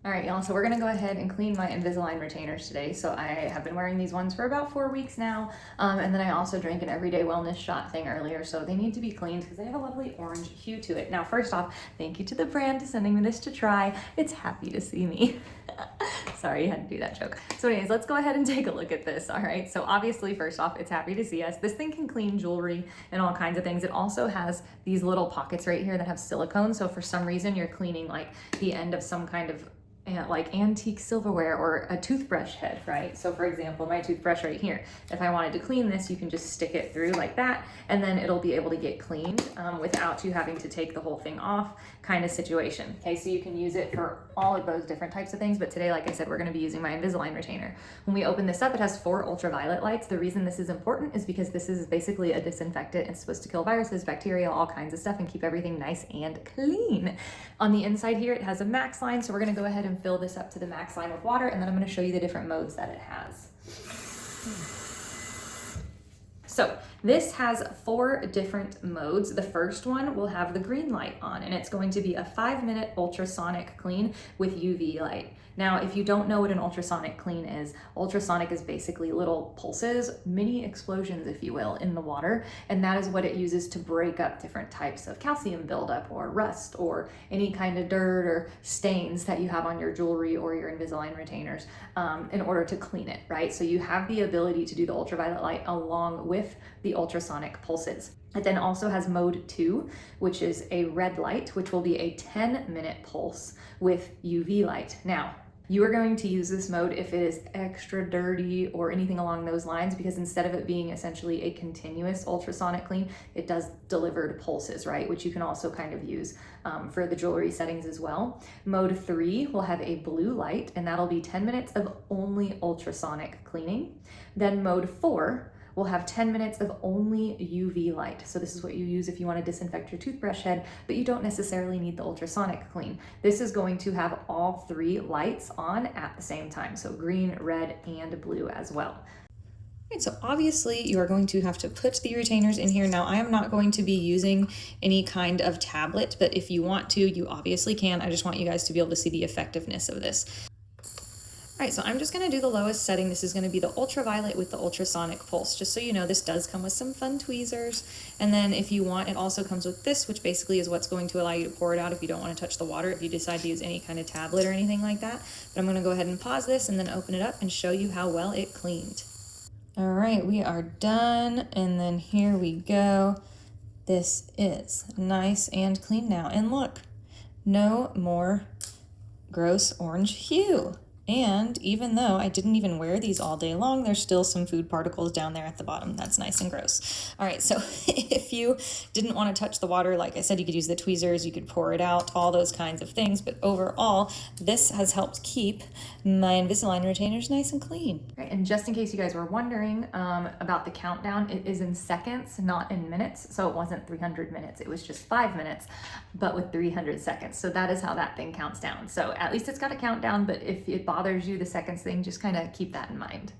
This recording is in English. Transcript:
All right, y'all, so we're gonna go ahead and clean my Invisalign retainers today. So I have been wearing these ones for about 4 weeks now. And then I also drank an everyday wellness shot thing earlier. So they need to be cleaned because they have a lovely orange hue to it. Now, first off, thank you to the brand for sending me this to try. It's happy to see me. Sorry, I had to do that joke. So anyways, let's go ahead and take a look at this. All right, so obviously first off, it's happy to see us. This thing can clean jewelry and all kinds of things. It also has these little pockets right here that have silicone. So for some reason you're cleaning like the end of some kind of like antique silverware or a toothbrush head, right? So for example, my toothbrush right here, if I wanted to clean this, you can just stick it through like that, and then it'll be able to get cleaned without you having to take the whole thing off, kind of situation. Okay, so you can use it for all of those different types of things, but today, like I said, we're gonna be using my Invisalign retainer. When we open this up, it has 4 ultraviolet lights. The reason this is important is because this is basically a disinfectant. It's supposed to kill viruses, bacteria, all kinds of stuff, and keep everything nice and clean. On the inside here, it has a max line, so we're gonna go ahead and fill this up to the max line with water, and then I'm going to show you the different modes that it has. So this has 4 different modes. The first one will have the green light on, and it's going to be a 5-minute ultrasonic clean with UV light. Now, if you don't know what an ultrasonic clean is basically little pulses, mini explosions, if you will, in the water, and that is what it uses to break up different types of calcium buildup or rust or any kind of dirt or stains that you have on your jewelry or your Invisalign retainers in order to clean it, right? So you have the ability to do the ultraviolet light along with the ultrasonic pulses. It then also has mode 2, which is a red light, which will be a 10-minute pulse with UV light. Now, you are going to use this mode if it is extra dirty or anything along those lines, because instead of it being essentially a continuous ultrasonic clean, it does delivered pulses, right? Which you can also kind of use for the jewelry settings as well. Mode 3 will have a blue light, and that'll be 10 minutes of only ultrasonic cleaning. Then mode 4 will have 10 minutes of only UV light. So this is what you use if you want to disinfect your toothbrush head, but you don't necessarily need the ultrasonic clean. This is going to have all 3 lights on at the same time. So green, red, and blue as well. Right, so obviously you are going to have to put the retainers in here. Now I am not going to be using any kind of tablet, but if you want to, you obviously can. I just want you guys to be able to see the effectiveness of this. All right, so I'm just gonna do the lowest setting. This is gonna be the ultraviolet with the ultrasonic pulse. Just so you know, this does come with some fun tweezers. And then if you want, it also comes with this, which basically is what's going to allow you to pour it out if you don't wanna touch the water, if you decide to use any kind of tablet or anything like that. But I'm gonna go ahead and pause this and then open it up and show you how well it cleaned. All right, we are done. And then here we go. This is nice and clean now. And look, no more gross orange hue. And even though I didn't even wear these all day long, there's still some food particles down there at the bottom. That's nice and gross. All right, so if you didn't want to touch the water, like I said, you could use the tweezers, you could pour it out, all those kinds of things. But overall, this has helped keep my Invisalign retainers nice and clean. Right, and just in case you guys were wondering about the countdown, it is in seconds, not in minutes. So it wasn't 300 minutes, it was just 5 minutes, but with 300 seconds. So that is how that thing counts down. So at least it's got a countdown, but if it bothers you, the seconds thing, just kind of keep that in mind.